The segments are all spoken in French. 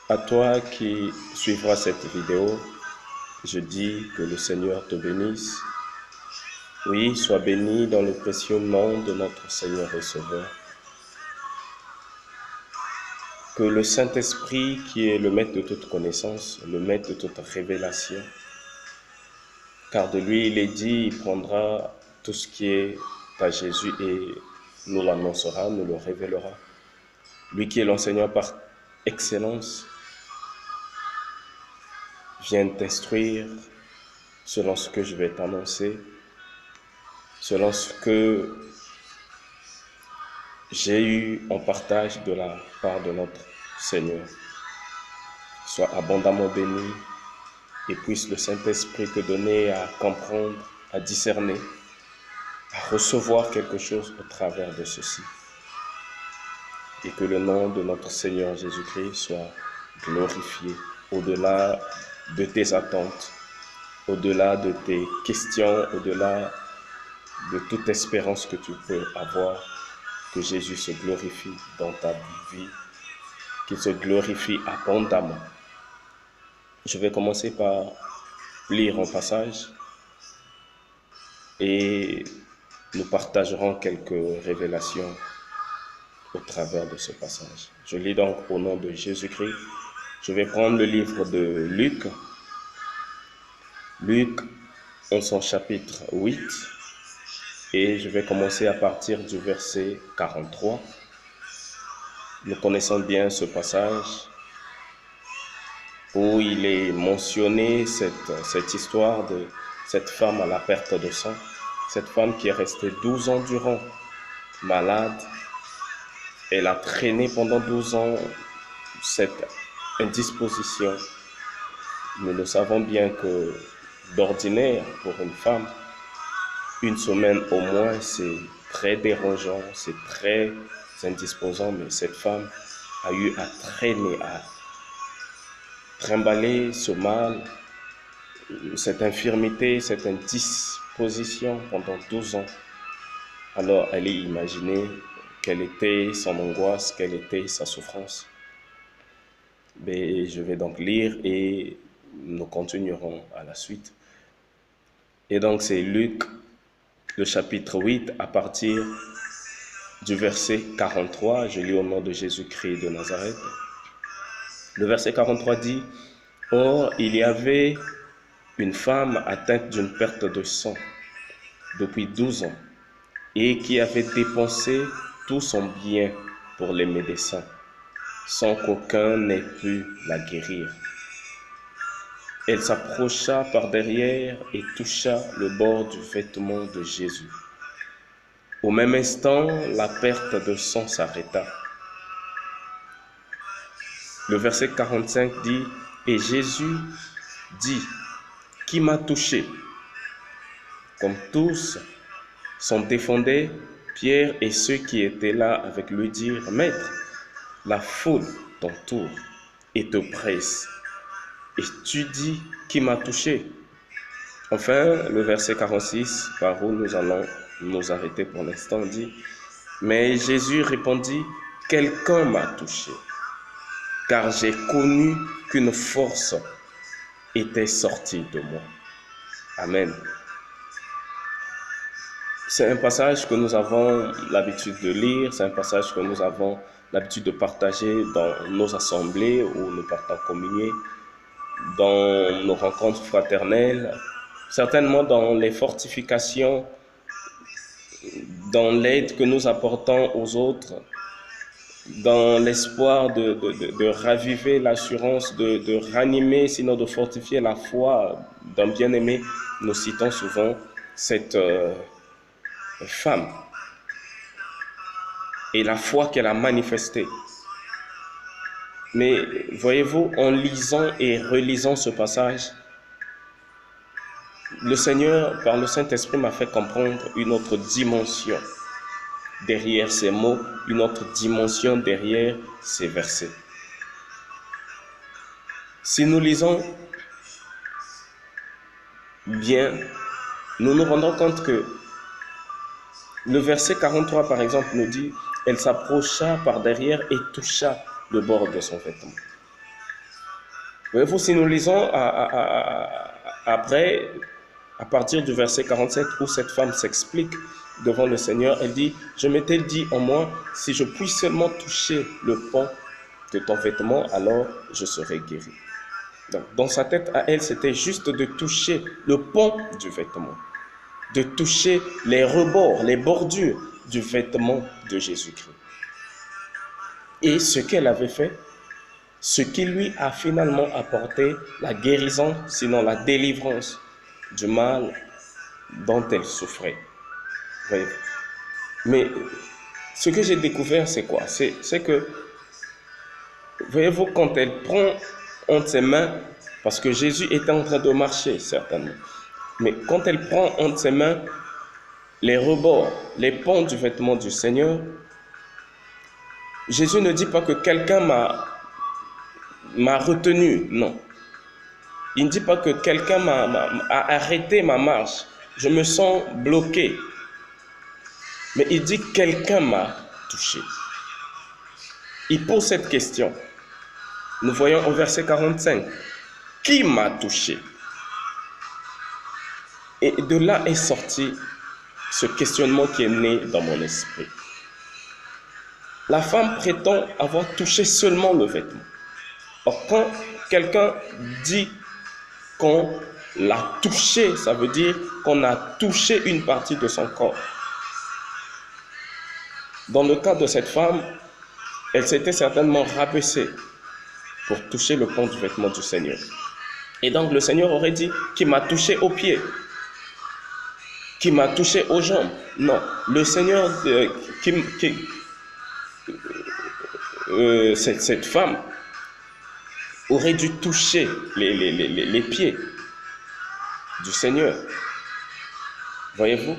À toi qui suivras cette vidéo, je dis que le Seigneur te bénisse. Oui, sois béni dans le précieux nom de notre Seigneur et Sauveur. Que le Saint-Esprit, qui est le maître de toute connaissance, le maître de toute révélation, car de lui il est dit, il prendra tout ce qui est à Jésus et nous l'annoncera, nous le révélera. Lui qui est l'enseignant par excellence, vient t'instruire selon ce que je vais t'annoncer, selon ce que j'ai eu en partage de la part de notre Seigneur. Sois abondamment béni et puisse le Saint-Esprit te donner à comprendre, à discerner, à recevoir quelque chose au travers de ceci. Et que le nom de notre Seigneur Jésus-Christ soit glorifié au-delà de tes attentes, au-delà de tes questions, au-delà de toute espérance que tu peux avoir. Que Jésus se glorifie dans ta vie, qu'il se glorifie abondamment. Je vais commencer par lire un passage et nous partagerons quelques révélations au travers de ce passage. Je lis donc au nom de Jésus-Christ. Je vais prendre le livre de Luc. Luc, en son chapitre 8, et je vais commencer à partir du verset 43. Nous connaissons bien ce passage où il est mentionné cette histoire de cette femme à la perte de sang, cette femme qui est restée 12 ans durant malade. Elle a traîné pendant 12 ans cette indisposition. Nous le savons bien que d'ordinaire, pour une femme, une semaine au moins, c'est très dérangeant, c'est très indisposant, mais cette femme a eu à traîner, à trimballer ce mal, cette infirmité, cette indisposition pendant 12 ans. Alors, allez imaginer quelle était son angoisse, quelle était sa souffrance. Mais je vais donc lire et nous continuerons à la suite. Et donc, c'est Luc, le chapitre 8, à partir du verset 43. Je lis au nom de Jésus-Christ de Nazareth. Le verset 43 dit, « Or, il y avait une femme atteinte d'une perte de sang depuis 12 ans et qui avait dépensé tout son bien pour les médecins, sans qu'aucun n'ait pu la guérir. Elle s'approcha par derrière et toucha le bord du vêtement de Jésus. Au même instant, la perte de sang s'arrêta. » Le verset 45 dit, « Et Jésus dit, « Qui m'a touché ?» Comme tous s'en défendaient, Pierre et ceux qui étaient là avec lui dirent, « Maître, la foule t'entoure et te presse. Et tu dis, qui m'a touché ?» Enfin, le verset 46, par où nous allons nous arrêter pour l'instant, dit, « Mais Jésus répondit, « Quelqu'un m'a touché, car j'ai connu qu'une force était sortie de moi. » Amen. C'est un passage que nous avons l'habitude de lire, c'est un passage que nous avons l'habitude de partager dans nos assemblées où nous partons communier, dans nos rencontres fraternelles, certainement dans les fortifications, dans l'aide que nous apportons aux autres, dans l'espoir de raviver l'assurance, de ranimer, sinon de fortifier la foi d'un bien-aimé. Nous citons souvent cette femme et la foi qu'elle a manifestée. Mais voyez-vous, en lisant et relisant ce passage, le Seigneur, par le Saint-Esprit, m'a fait comprendre une autre dimension derrière ces mots, une autre dimension derrière ces versets. Si nous lisons bien, nous nous rendons compte que le verset 43, par exemple, nous dit « Elle s'approcha par derrière et toucha le bord de son vêtement. » Voyez-vous, si nous lisons après, à partir du verset 47, où cette femme s'explique devant le Seigneur, elle dit, « Je m'étais dit en moi, si je puis seulement toucher le pan de ton vêtement, alors je serai guéri. » Donc, dans sa tête à elle, c'était juste de toucher le pan du vêtement, de toucher les rebords, les bordures du vêtement de Jésus-Christ. Et ce qu'elle avait fait, ce qui lui a finalement apporté la guérison, sinon la délivrance du mal dont elle souffrait. Voyez-vous. Mais ce que j'ai découvert, c'est quoi? C'est que, voyez-vous, quand elle prend entre ses mains, parce que Jésus était en train de marcher, certainement, mais quand elle prend entre ses mains les rebords, les pans du vêtement du Seigneur, Jésus ne dit pas que quelqu'un m'a retenu, non. Il ne dit pas que quelqu'un a arrêté ma marche, je me sens bloqué. Mais il dit quelqu'un m'a touché. Il pose cette question. Nous voyons au verset 45. Qui m'a touché? Et de là est sorti ce questionnement qui est né dans mon esprit. La femme prétend avoir touché seulement le vêtement. Or, quand quelqu'un dit qu'on l'a touché, ça veut dire qu'on a touché une partie de son corps. Dans le cas de cette femme, elle s'était certainement rabaissée pour toucher le pan du vêtement du Seigneur. Et donc le Seigneur aurait dit, qui m'a touché aux pieds, qui m'a touché aux jambes. Non, le Seigneur, cette femme aurait dû toucher les pieds du Seigneur. Voyez-vous?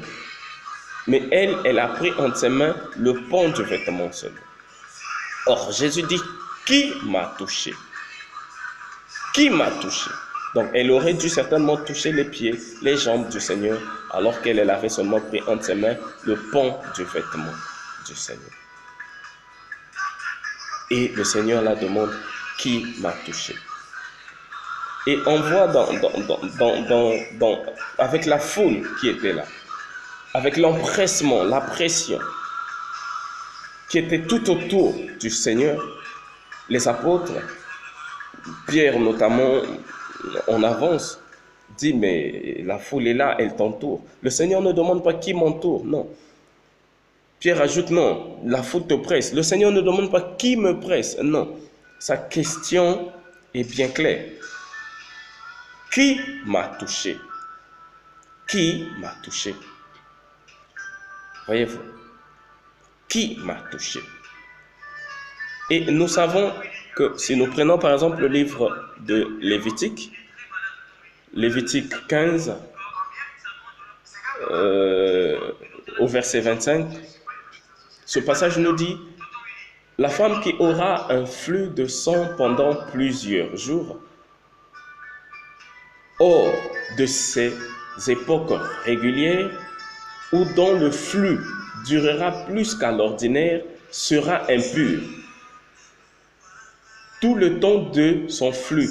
Mais elle a pris entre ses mains le pan du vêtement seulement. Or, Jésus dit, qui m'a touché? Qui m'a touché? Donc, elle aurait dû certainement toucher les pieds, les jambes du Seigneur, alors qu'elle avait seulement pris entre ses mains le pan du vêtement du Seigneur. Et le Seigneur la demande, qui m'a touché? Et on voit avec la foule qui était là, avec l'empressement, la pression qui était tout autour du Seigneur, les apôtres, Pierre notamment, en avance, dit, mais la foule est là, elle t'entoure. Le Seigneur ne demande pas qui m'entoure, non. Pierre ajoute, non, la foule te presse. Le Seigneur ne demande pas qui me presse, non. Sa question est bien claire. Qui m'a touché? Qui m'a touché? Voyez-vous? Qui m'a touché? Et nous savons que si nous prenons par exemple le livre de Lévitique, Lévitique 15, au verset 25, ce passage nous dit, « La femme qui aura un flux de sang pendant plusieurs jours, hors de ces époques régulières, ou dont le flux durera plus qu'à l'ordinaire, sera impure. Tout le temps de son flux,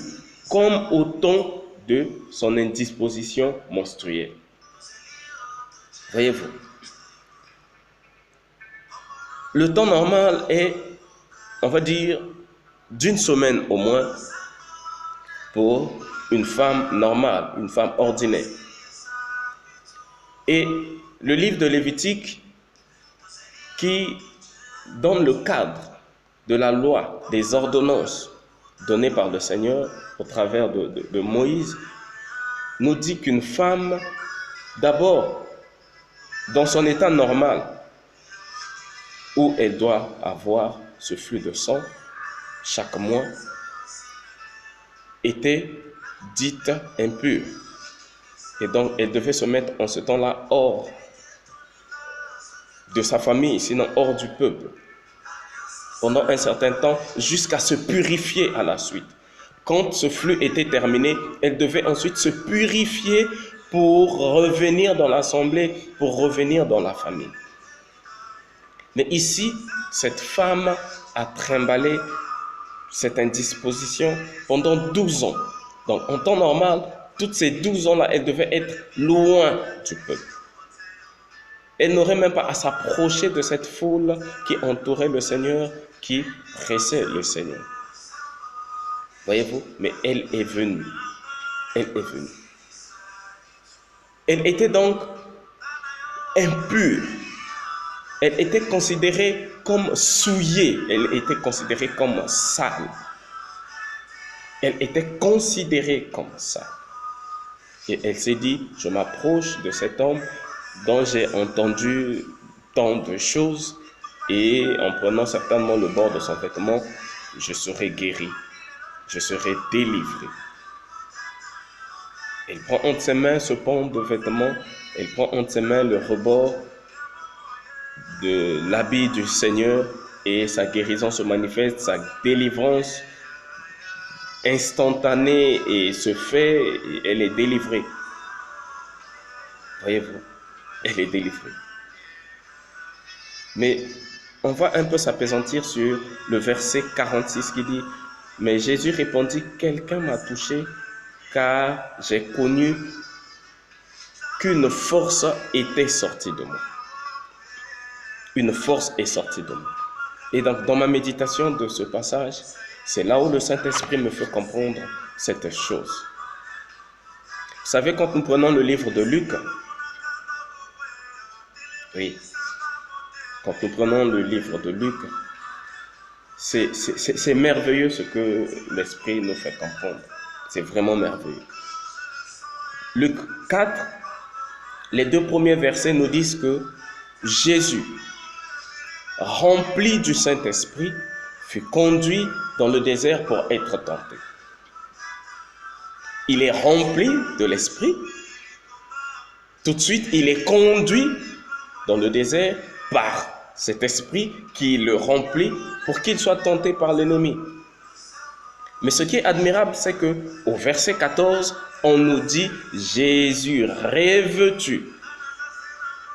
comme au temps de son indisposition menstruelle. » Voyez-vous, le temps normal est, on va dire, d'une semaine au moins pour une femme normale, une femme ordinaire. Et le livre de Lévitique, qui donne le cadre de la loi, des ordonnances données par le Seigneur au travers de Moïse, nous dit qu'une femme, d'abord, dans son état normal, où elle doit avoir ce flux de sang chaque mois, était dite impure. Et donc, elle devait se mettre en ce temps-là hors de sa famille, sinon hors du peuple, pendant un certain temps, jusqu'à se purifier à la suite. Quand ce flux était terminé, elle devait ensuite se purifier pour revenir dans l'assemblée, pour revenir dans la famille. Mais ici, cette femme a trimballé cette indisposition pendant 12 ans. Donc, en temps normal, toutes ces 12 ans-là, elle devait être loin du peuple. Elle n'aurait même pas à s'approcher de cette foule qui entourait le Seigneur, qui pressait le Seigneur. Voyez-vous? Mais elle est venue. Elle est venue. Elle était donc impure. Elle était considérée comme souillée. Elle était considérée comme sale. Elle était considérée comme ça. Et elle s'est dit, je m'approche de cet homme dont j'ai entendu tant de choses et en prenant certainement le bord de son vêtement, je serai guéri, je serai délivré. Elle prend entre ses mains ce pan de vêtements, elle prend entre ses mains le rebord de l'habit du Seigneur et sa guérison se manifeste, sa délivrance instantanée et se fait, et elle est délivrée. Voyez-vous, elle est délivrée. Mais on va un peu s'appesantir sur le verset 46 qui dit « Mais Jésus répondit, quelqu'un m'a touché, car j'ai connu qu'une force était sortie de moi. » Une force est sortie de moi. Et donc, dans ma méditation de ce passage, c'est là où le Saint-Esprit me fait comprendre cette chose. Vous savez, quand nous prenons le livre de Luc, oui, quand nous prenons le livre de Luc, c'est merveilleux ce que l'Esprit nous fait comprendre. C'est vraiment merveilleux. Luc 4, les 2 premiers versets nous disent que Jésus, rempli du Saint-Esprit, fut conduit dans le désert pour être tenté. Il est rempli de l'Esprit. Tout de suite, il est conduit dans le désert par cet esprit qui le remplit pour qu'il soit tenté par l'ennemi. Mais ce qui est admirable, c'est que au verset 14, on nous dit Jésus revêtu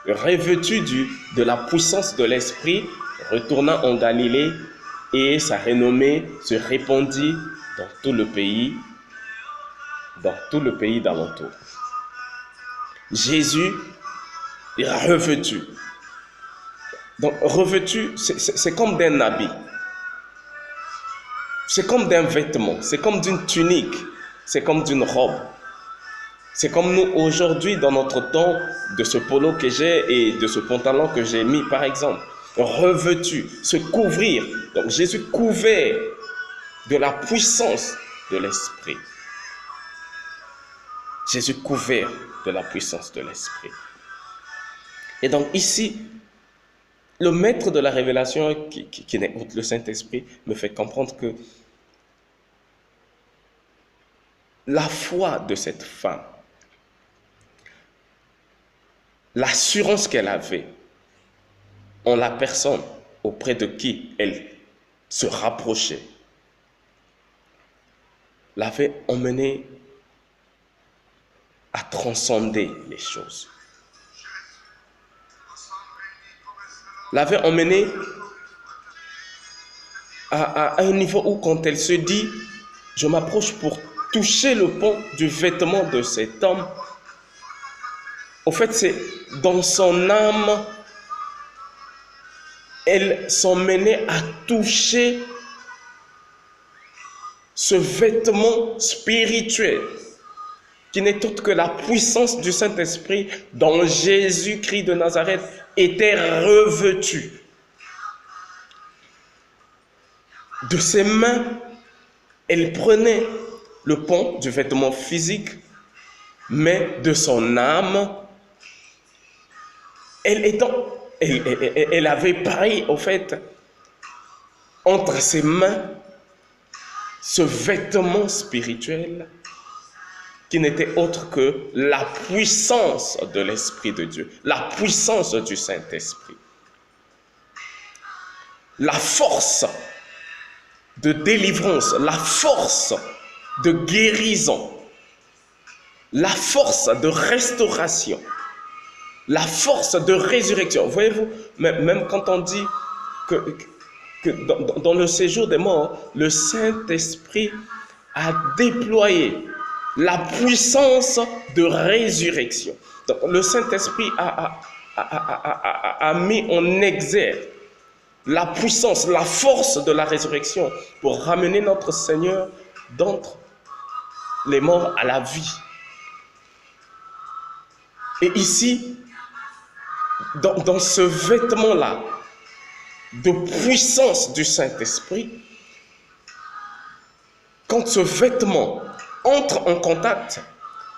de la puissance de l'esprit, retourna en Galilée et sa renommée se répandit dans tout le pays d'alentour. Jésus est revêtu. Donc, revêtu, c'est comme d'un habit. C'est comme d'un vêtement. C'est comme d'une tunique. C'est comme d'une robe. C'est comme nous aujourd'hui, dans notre temps, de ce polo que j'ai et de ce pantalon que j'ai mis, par exemple. Revêtu, se couvrir. Donc, Jésus couvert de la puissance de l'Esprit. Jésus couvert de la puissance de l'Esprit. Et donc, ici, le maître de la révélation, qui n'est autre le Saint-Esprit, me fait comprendre que la foi de cette femme, l'assurance qu'elle avait en la personne auprès de qui elle se rapprochait, l'avait emmenée à transcender les choses. L'avait emmenée à un niveau où quand elle se dit « je m'approche pour toucher le pan du vêtement de cet homme », au fait c'est dans son âme, elle s'emmenait à toucher ce vêtement spirituel qui n'est autre que la puissance du Saint-Esprit dont Jésus-Christ de Nazareth était revêtu. De ses mains, elle prenait le pan du vêtement physique, mais de son âme, elle avait pris, au fait, entre ses mains, ce vêtement spirituel qui n'était autre que la puissance de l'Esprit de Dieu, la puissance du Saint-Esprit. La force de délivrance, la force de guérison, la force de restauration, la force de résurrection. Voyez-vous, même quand on dit que que dans le séjour des morts, le Saint-Esprit a déployé la puissance de résurrection. Donc, le Saint-Esprit a mis en exergue la puissance, la force de la résurrection pour ramener notre Seigneur d'entre les morts à la vie. Et ici, dans ce vêtement-là de puissance du Saint-Esprit, quand ce vêtement entre en contact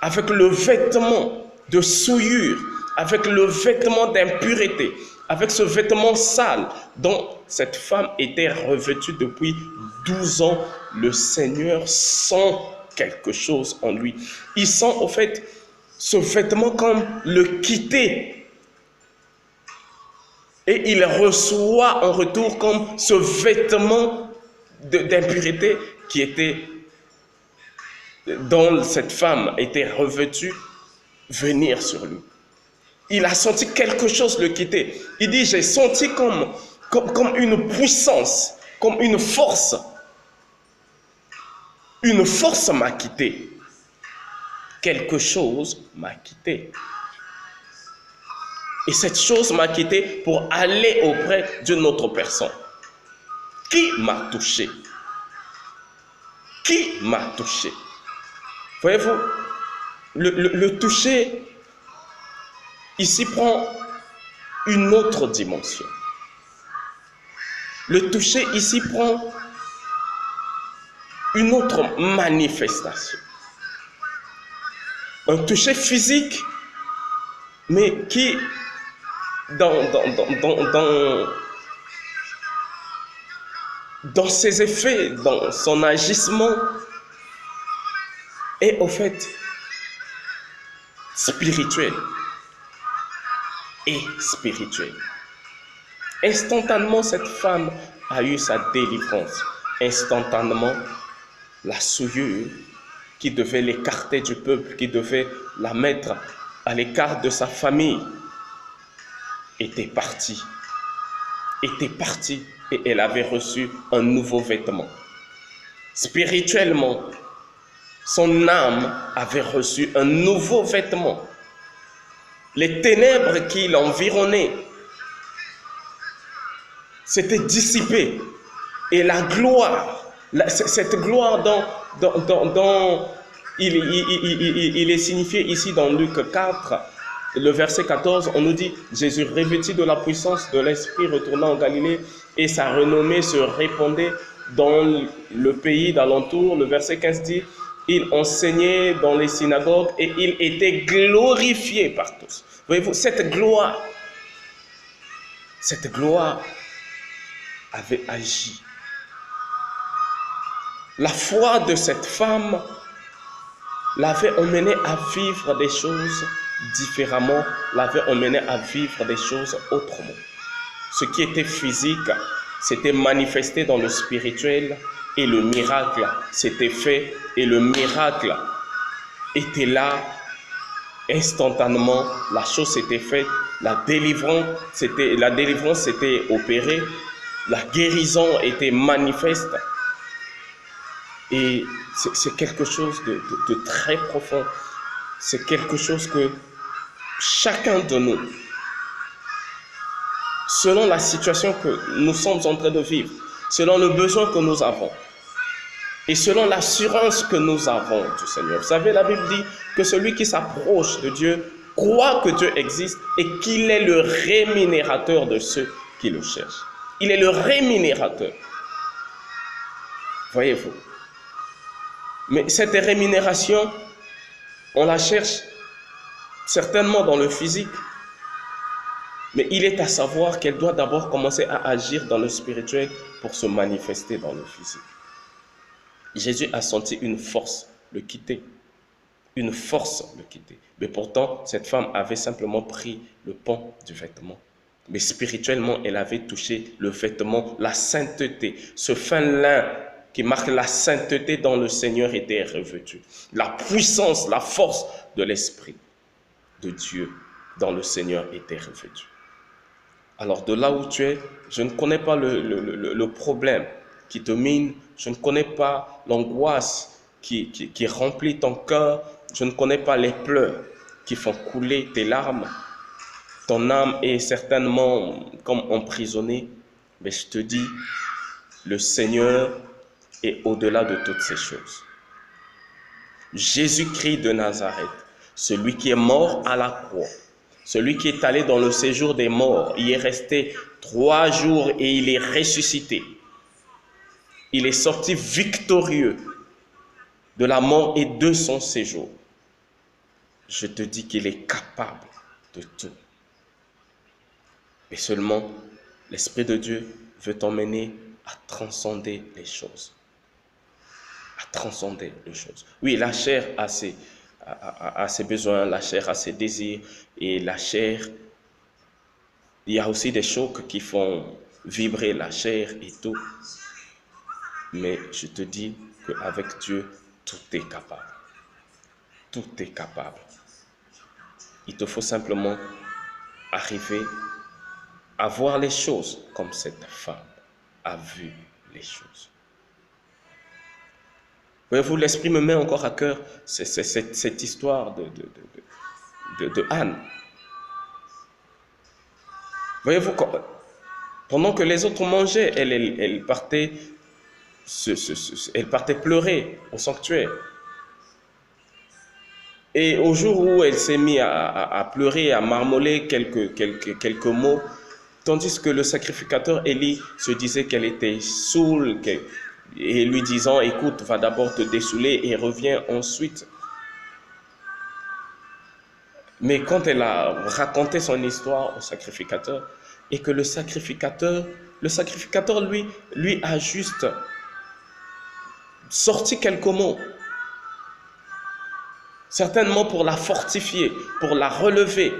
avec le vêtement de souillure, avec le vêtement d'impureté, avec ce vêtement sale dont cette femme était revêtue depuis 12 ans, le Seigneur sent quelque chose en lui. Il sent au fait ce vêtement comme le quitter. Et il reçoit en retour comme ce vêtement d'impureté qui était, dont cette femme était revêtue, venir sur lui. Il a senti quelque chose le quitter. Il dit, j'ai senti comme une puissance, comme une force. Une force m'a quitté. Quelque chose m'a quitté. Et cette chose m'a quitté pour aller auprès d'une autre personne. Qui m'a touché? Qui m'a touché? Voyez-vous, le toucher ici prend une autre dimension. Le toucher ici prend une autre manifestation. Un toucher physique, mais qui, dans ses effets, dans son agissement, est au fait spirituel et spirituel. Instantanément, cette femme a eu sa délivrance. Instantanément, la souillure qui devait l'écarter du peuple, qui devait la mettre à l'écart de sa famille, était partie. Et elle avait reçu un nouveau vêtement. Spirituellement, son âme avait reçu un nouveau vêtement. Les ténèbres qui l'environnaient s'étaient dissipées. Et la gloire, cette gloire dont il est signifié ici dans Luc 4, le verset 14, on nous dit « Jésus revêtu de la puissance de l'Esprit retourna en Galilée et sa renommée se répandait dans le pays d'alentour. » Le verset 15 dit « Il enseignait dans les synagogues et il était glorifié par tous. » Voyez-vous, cette gloire avait agi. La foi de cette femme l'avait emmené à vivre des choses différemment, l'avait emmené à vivre des choses autrement. Ce qui était physique s'était manifesté dans le spirituel et le miracle s'était fait et le miracle était là instantanément. La chose s'était faite, la délivrance s'était opérée, la guérison était manifeste. Et c'est quelque chose de très profond. C'est quelque chose que chacun de nous, selon la situation que nous sommes en train de vivre, selon le besoin que nous avons, et selon l'assurance que nous avons du Seigneur. Vous savez, la Bible dit que celui qui s'approche de Dieu croit que Dieu existe et qu'il est le rémunérateur de ceux qui le cherchent. Il est le rémunérateur. Voyez-vous. Mais cette rémunération, on la cherche certainement dans le physique, mais il est à savoir qu'elle doit d'abord commencer à agir dans le spirituel pour se manifester dans le physique. Jésus a senti une force le quitter, une force le quitter. Mais pourtant, cette femme avait simplement pris le pan du vêtement. Mais spirituellement, elle avait touché le vêtement, la sainteté, ce fin lin qui marque la sainteté dont le Seigneur était revêtu. La puissance, la force de l'Esprit de Dieu dont le Seigneur était revêtu. Alors de là où tu es, je ne connais pas le problème qui te mine, je ne connais pas l'angoisse qui remplit ton cœur, je ne connais pas les pleurs qui font couler tes larmes. Ton âme est certainement comme emprisonnée, mais je te dis, le Seigneur est au-delà de toutes ces choses. Jésus-Christ de Nazareth, celui qui est mort à la croix, celui qui est allé dans le séjour des morts, il est resté 3 jours et il est ressuscité. Il est sorti victorieux de la mort et de son séjour. Je te dis qu'il est capable de tout. Et seulement, l'Esprit de Dieu veut t'emmener à transcender les choses. À transcender les choses. Oui, la chair a ses besoins, la chair a ses désirs, et la chair, il y a aussi des chocs qui font vibrer la chair et tout. Mais je te dis qu'avec Dieu, tout est capable. Tout est capable. Il te faut simplement arriver à voir les choses comme cette femme a vu les choses. Voyez-vous, l'Esprit me met encore à cœur cette histoire de Anne. Voyez-vous, pendant que les autres mangeaient, elle partait pleurer au sanctuaire. Et au jour où elle s'est mise à pleurer, à marmoler quelques mots, tandis que le sacrificateur Élie se disait qu'elle était saoule, et lui disant, écoute, va d'abord te dessouler et reviens ensuite. Mais quand elle a raconté son histoire au sacrificateur, et que le sacrificateur lui a juste sorti quelques mots, certainement pour la fortifier, pour la relever.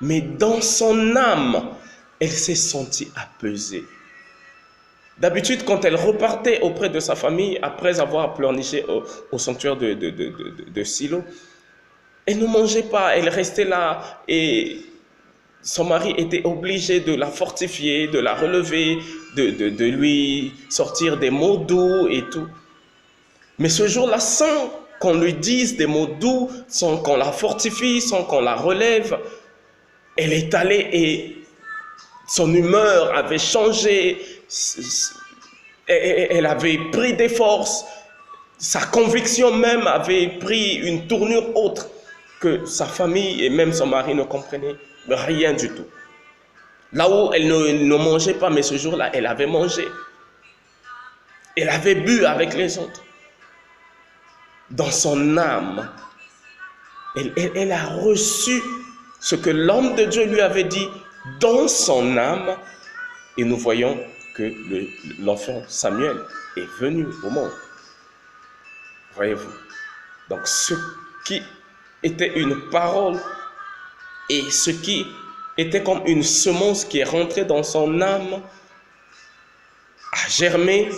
Mais dans son âme, elle s'est sentie apaisée. D'habitude, quand elle repartait auprès de sa famille, après avoir pleurniché au sanctuaire de Silo, elle ne mangeait pas, elle restait là et son mari était obligé de la fortifier, de la relever, de lui sortir des mots doux et tout. Mais ce jour-là, sans qu'on lui dise des mots doux, sans qu'on la fortifie, sans qu'on la relève, elle est allée et son humeur avait changé, elle avait pris des forces, sa conviction même avait pris une tournure autre que sa famille et même son mari ne comprenaient rien du tout. Là où elle ne mangeait pas, mais ce jour-là, elle avait mangé. Elle avait bu avec les autres. Dans son âme, elle a reçu ce que l'homme de Dieu lui avait dit dans son âme. Et nous voyons que l'enfant Samuel est venu au monde. Voyez-vous. Donc ce qui était une parole et ce qui était comme une semence qui est rentrée dans son âme a germé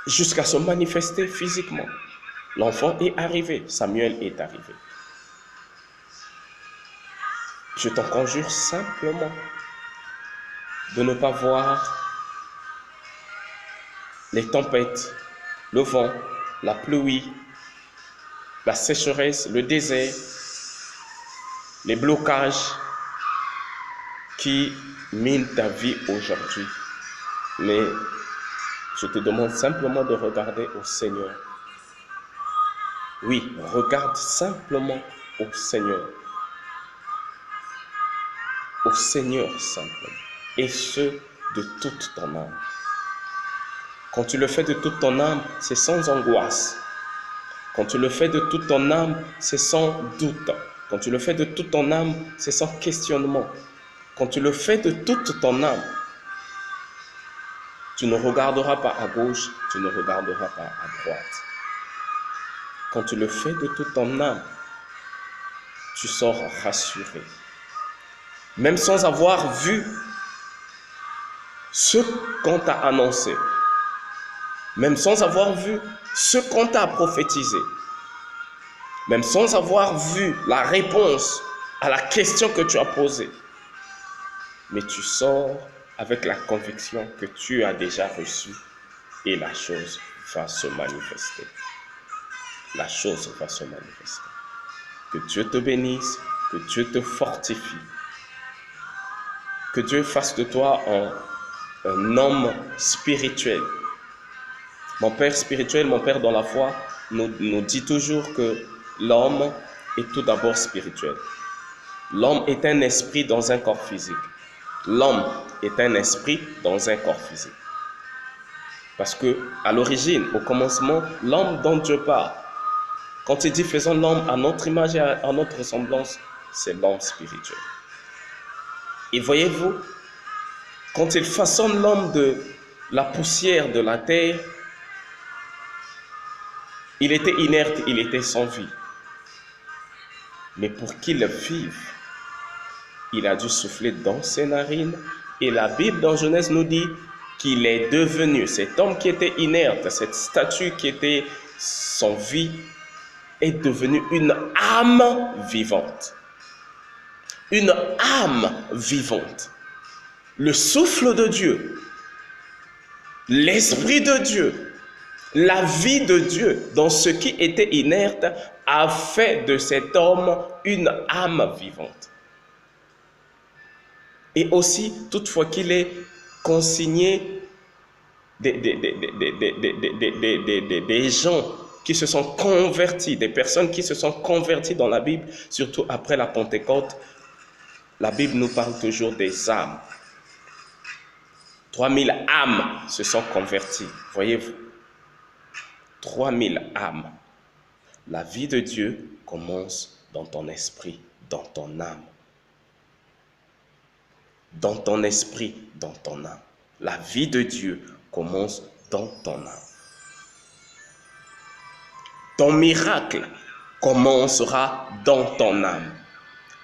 jusqu'à se manifester physiquement. L'enfant est arrivé, Samuel est arrivé. Je t'en conjure simplement de ne pas voir les tempêtes, le vent, la pluie, la sécheresse, le désert, les blocages qui minent ta vie aujourd'hui. Mais je te demande simplement de regarder au Seigneur. Oui, regarde simplement au Seigneur. Au Seigneur simplement. Et ce, de toute ton âme. Quand tu le fais de toute ton âme, c'est sans angoisse. Quand tu le fais de toute ton âme, c'est sans doute. Quand tu le fais de toute ton âme, c'est sans questionnement. Quand tu le fais de toute ton âme, tu ne regarderas pas à gauche, tu ne regarderas pas à droite. Quand tu le fais de toute ton âme, tu sors rassuré. Même sans avoir vu ce qu'on t'a annoncé. Même sans avoir vu ce qu'on t'a prophétisé. Même sans avoir vu la réponse à la question que tu as posée. mais tu sors avec la conviction que tu as déjà reçu et la chose va se manifester. La chose va se manifester. Que Dieu te bénisse, que Dieu te fortifie, que Dieu fasse de toi un homme spirituel. Mon père spirituel, mon père dans la foi, nous dit toujours que l'homme est tout d'abord spirituel. L'homme est un esprit dans un corps physique. L'homme est un esprit dans un corps physique. Parce que à l'origine, au commencement, l'homme dont Dieu parle, quand il dit faisons l'homme à notre image et à notre ressemblance, c'est l'homme spirituel. Et voyez-vous, quand il façonne l'homme de la poussière de la terre, il était inerte, il était sans vie. Mais pour qu'il vive, il a dû souffler dans ses narines. Et la Bible dans Genèse nous dit qu'il est devenu, cet homme qui était inerte, cette statue qui était sans vie, est devenue une âme vivante. Une âme vivante. Le souffle de Dieu, l'Esprit de Dieu, la vie de Dieu dans ce qui était inerte a fait de cet homme une âme vivante. Et aussi, toutefois qu'il est consigné des gens qui se sont convertis, des personnes qui se sont converties dans la Bible, surtout après la Pentecôte, la Bible nous parle toujours des âmes. 3000 âmes se sont converties, voyez-vous. 3000 âmes. La vie de Dieu commence dans ton esprit, dans ton âme. Dans ton esprit, dans ton âme. La vie de Dieu commence dans ton âme. Ton miracle commencera dans ton âme.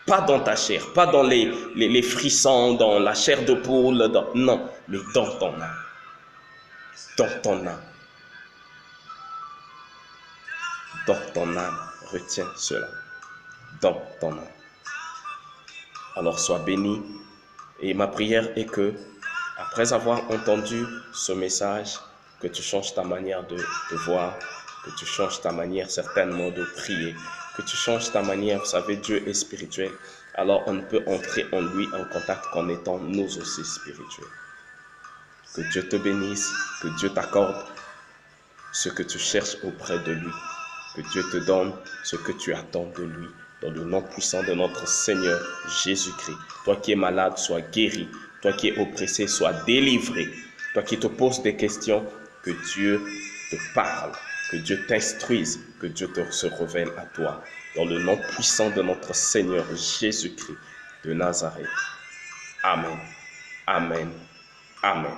Pas dans ta chair, pas dans les frissons, dans la chair de poule, non, mais dans ton âme. Dans ton âme. Dans ton âme. Retiens cela. Dans ton âme. Alors sois béni. Et ma prière est que, après avoir entendu ce message, que tu changes ta manière de voir, que tu changes ta manière certainement de prier, que tu changes ta manière, vous savez, Dieu est spirituel, alors on ne peut entrer en lui en contact qu'en étant nous aussi spirituels. Que Dieu te bénisse, que Dieu t'accorde ce que tu cherches auprès de lui, que Dieu te donne ce que tu attends de lui, dans le nom puissant de notre Seigneur Jésus-Christ. Toi qui es malade, sois guéri. Toi qui es oppressé, sois délivré. Toi qui te poses des questions, que Dieu te parle, que Dieu t'instruise, que Dieu se révèle à toi. Dans le nom puissant de notre Seigneur Jésus-Christ de Nazareth. Amen. Amen. Amen.